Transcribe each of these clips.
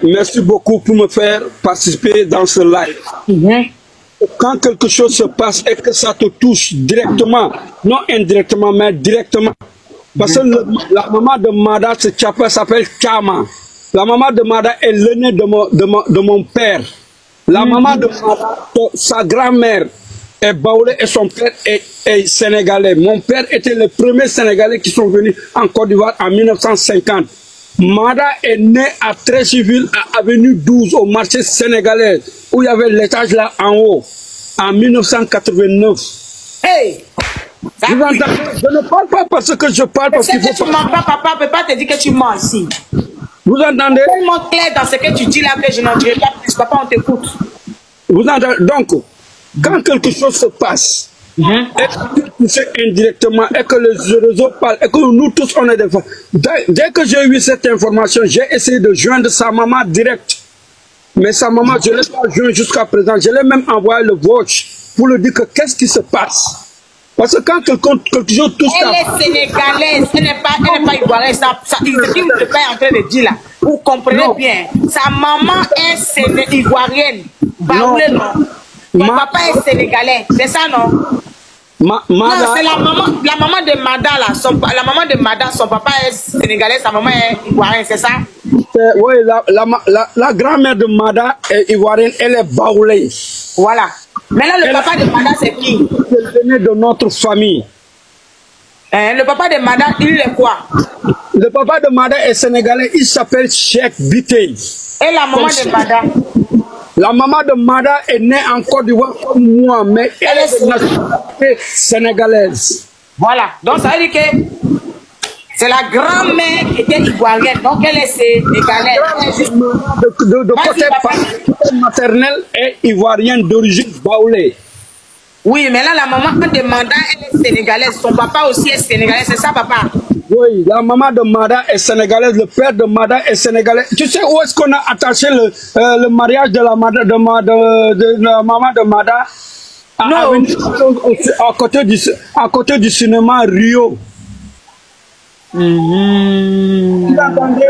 Merci beaucoup pour me faire participer dans ce live. Quand quelque chose se passe et que ça te touche directement, non indirectement, mais directement. Parce que la maman de Mada s'appelle Chama. La maman de Mada est l'aînée de mon père. La maman de Mada, sa grand-mère est baoulée et son père est sénégalais. Mon père était le premier sénégalais qui sont venus en Côte d'Ivoire en 1950. Mada est né à Trécheville, à Avenue 12, au marché sénégalais, où il y avait l'étage là en haut, en 1989. Hey! Je ne parle pas parce que je parle parce qu'il faut que tu mens pas, papa ne peut pas te dire que tu mens ici. Vous entendez? Tellement clair dans ce que tu dis là que je n'en dirai pas plus. Papa, on t'écoute. Vous entendez? Donc, quand quelque chose se passe, et que c'est indirectement, et que les réseaux parlent, et que nous tous on est des femmes. Dès que j'ai eu cette information, j'ai essayé de joindre sa maman direct. Mais sa maman, je ne l'ai pas joint jusqu'à présent. Je l'ai même envoyé le watch pour lui dire que qu'est-ce qui se passe. Parce que quand quelque chose touche... Elle est sénégalaise, elle n'est pas ivoirienne. Ce qu'il ne pas en train de dire là, vous comprenez bien. Sa maman est ivoirienne. Baoulé, non. Mon papa est sénégalais, c'est ça, non? Non, c'est la maman de Mada là. La maman de Mada, son papa est sénégalais, sa maman est ivoirienne, c'est ça? Oui, la grand-mère de Mada est ivoirienne, elle est baoulée. Voilà. Maintenant, le papa de Mada, c'est qui? C'est l'aîné de notre famille. Le papa de Mada, il est quoi? Le papa de Mada est sénégalais, il s'appelle Cheikh Bitey. Et la maman de Mada? La maman de Mada est née en Côte d'Ivoire comme moi, mais elle est de nationalité sénégalaise. Voilà. Donc, ça veut dire que c'est la grand-mère qui était ivoirienne. Donc, elle est sénégalaise. De côté maternel est ivoirienne d'origine baoulée. Oui, mais là, la maman de Mada, elle est sénégalaise. Son papa aussi est sénégalais. C'est ça, papa? Oui, la maman de Mada est sénégalaise, le père de Mada est sénégalais. Tu sais où est-ce qu'on a attaché le mariage de la maman de Mada? À côté du cinéma Rio. Vous entendez?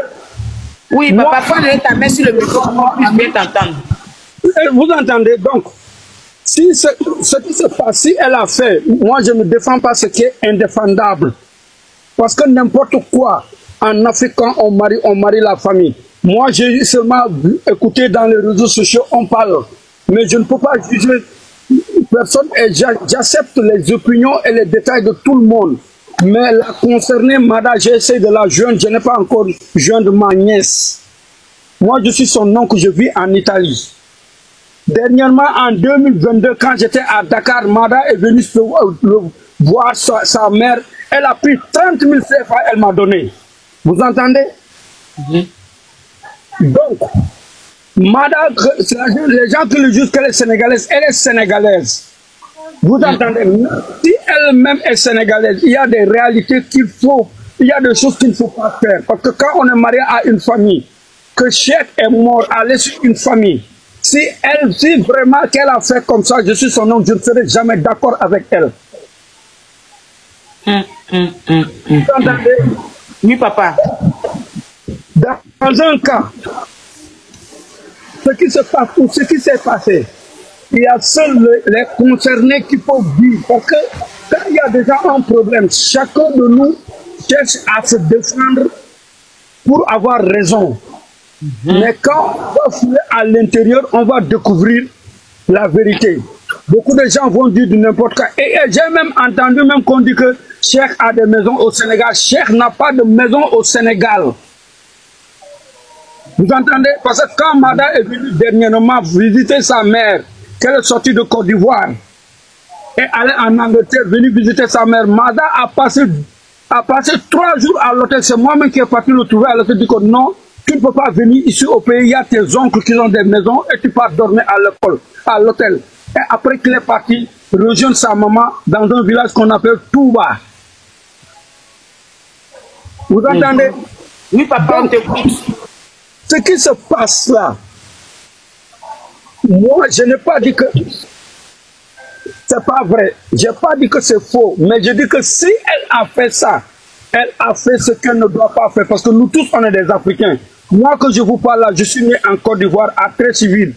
Oui, papa, faut donner ta main sur le micro pour bien t'entendre. Vous entendez? Donc, si ce qui se passe, si elle a fait, moi je ne défends pas ce qui est indéfendable. Parce que n'importe quoi, en Afrique, quand on marie la famille. Moi, j'ai seulement écouté dans les réseaux sociaux, on parle. Mais je ne peux pas juger personne et j'accepte les opinions et les détails de tout le monde. Mais la concernée, madame, j'ai essayé de la joindre, je n'ai pas encore joindre ma nièce. Moi, je suis son oncle, je vis en Italie. Dernièrement, en 2022, quand j'étais à Dakar, Mada est venue voir sa mère. Elle a pris 30 000 CFA, elle m'a donné. Vous entendez? Donc, Mada, les gens qui le jugent qu'elle est sénégalaise, elle est sénégalaise. Vous entendez? Si elle-même est sénégalaise, il y a des réalités il y a des choses qu'il ne faut pas faire. Parce que quand on est marié à une famille, que Cheikh est mort à l'issue d'une famille, si vraiment qu'elle a fait comme ça, je suis son nom, je ne serai jamais d'accord avec elle. Vous entendez? Oui, papa. Dans un cas, ce qui se passe ou ce qui s'est passé, il y a seuls les concernés qui peuvent dire. Parce que quand il y a déjà un problème, chacun de nous cherche à se défendre pour avoir raison. Mais quand on va fouiller à l'intérieur, on va découvrir la vérité. Beaucoup de gens vont dire de n'importe quoi. Et j'ai même entendu qu'on dit que Cheikh a des maisons au Sénégal. Cheikh n'a pas de maison au Sénégal. Vous entendez? Parce que quand Mada est venue dernièrement visiter sa mère, qu'elle est sortie de Côte d'Ivoire, et allée en Angleterre, venue visiter sa mère, Mada a passé 3 jours à l'hôtel. C'est moi-même qui ai parti le trouver à l'hôtel. Je dis que non, tu ne peux pas venir ici au pays. Il y a tes oncles qui ont des maisons et tu pars dormir à l'hôtel. Et après qu'il est parti, rejoindre sa maman dans un village qu'on appelle Touba. Vous entendez? Oui, papa, on t'écoute. Ce qui se passe là, moi, je n'ai pas dit que c'est pas vrai. Je n'ai pas dit que c'est faux. Mais je dis que si elle a fait ça, elle a fait ce qu'elle ne doit pas faire. Parce que nous tous, on est des Africains. Moi que je vous parle là, je suis né en Côte d'Ivoire à Trècheville,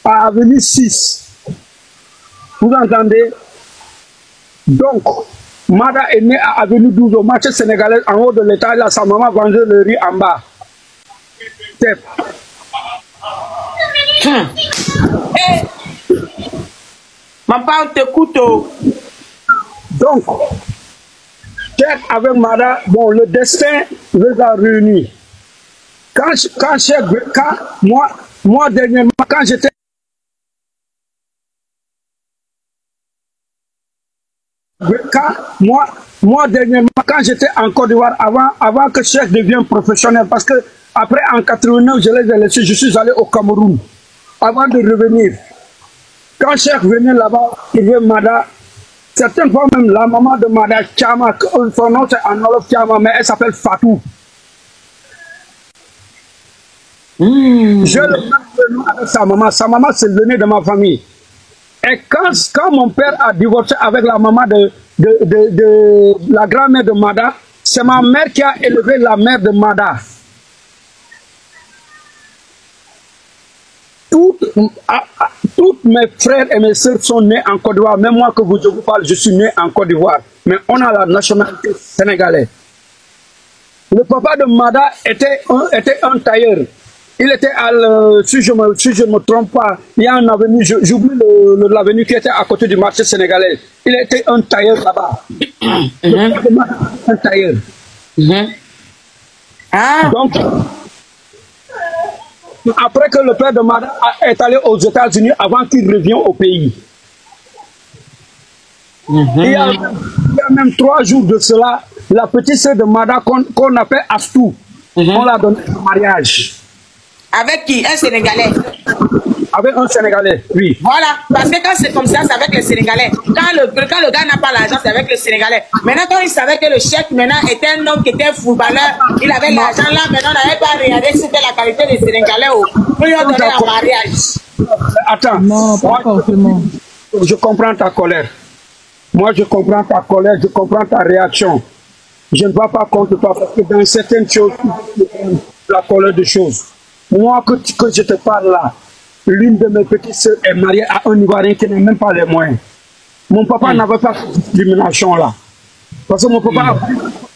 à Avenue 6. Vous entendez? Donc, Mada est né à Avenue 12 au marché sénégalais en haut de l'État. Là, sa maman vendait le riz en bas. Maman, on t'écoute. Donc, avec Mada, bon, le destin les a réunis. Moi, dernièrement, quand j'étais dernièrement, quand j'étais en Côte d'Ivoire, avant que Cheikh devienne professionnel, parce que après en 89, je les ai laissés, je suis allé au Cameroun, avant de revenir. Quand Cheikh venait là-bas, il vient Mada, certaines fois même la maman de Mada, Chama, son nom c'est Anolof Chama, mais elle s'appelle Fatou. Je le nom avec sa maman c'est le nez de ma famille. Et quand mon père a divorcé avec la maman de la grand-mère de Mada, c'est ma mère qui a élevé la mère de Mada. Toutes mes frères et mes soeurs sont nés en Côte d'Ivoire. Même moi que je vous parle, je suis né en Côte d'Ivoire. Mais on a la nationalité sénégalaise. Le papa de Mada était un tailleur. Il était si je ne me trompe pas, il y a une avenue, j'oublie l'avenue qui était à côté du marché sénégalais. Il était un tailleur là-bas. Un tailleur. Donc, après que le père de Mada est allé aux États-Unis avant qu'il revienne au pays. Il y a même 3 jours de cela, la petite sœur de Mada qu'on appelle Astou, on l'a donné en mariage. Avec qui? Un Sénégalais? Avec un Sénégalais, oui. Voilà, parce que quand c'est comme ça, c'est avec les Sénégalais. Quand le gars n'a pas l'argent, c'est avec le Sénégalais. Maintenant, quand il savait que le chef maintenant était un homme qui était footballeur, il avait l'argent là, maintenant on n'avait pas regardé si c'était la qualité des Sénégalais pour lui donner un mariage. Attends, non, pas forcément. Je comprends ta colère. Moi, je comprends ta colère, je comprends ta réaction. Je ne vais pas contre toi parce que dans certaines choses, la colère des choses. Moi, que je te parle là, l'une de mes petites soeurs est mariée à un Ivoirien qui n'a même pas les moyens. Mon papa n'avait pas cette discrimination là. Parce que mon papa a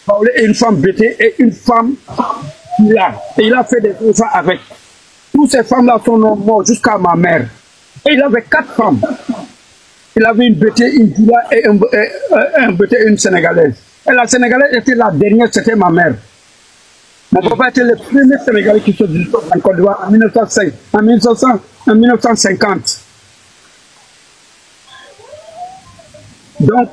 parlé une femme bêtée et une femme là. Et il a fait des enfants avec. Toutes ces femmes-là sont mortes jusqu'à ma mère. Et il avait 4 femmes. Il avait une bêtée, une Dula et un bêtée et une Sénégalaise. Et la Sénégalaise était la dernière, c'était ma mère. Mon papa était le premier Sénégalais qui se disait en Côte d'Ivoire en 1950. Donc,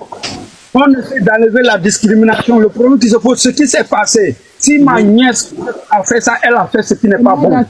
on essaie d'enlever la discrimination. Le problème qui se pose, ce qui s'est passé. Si ma nièce a fait ça, elle a fait ce qui n'est pas bon.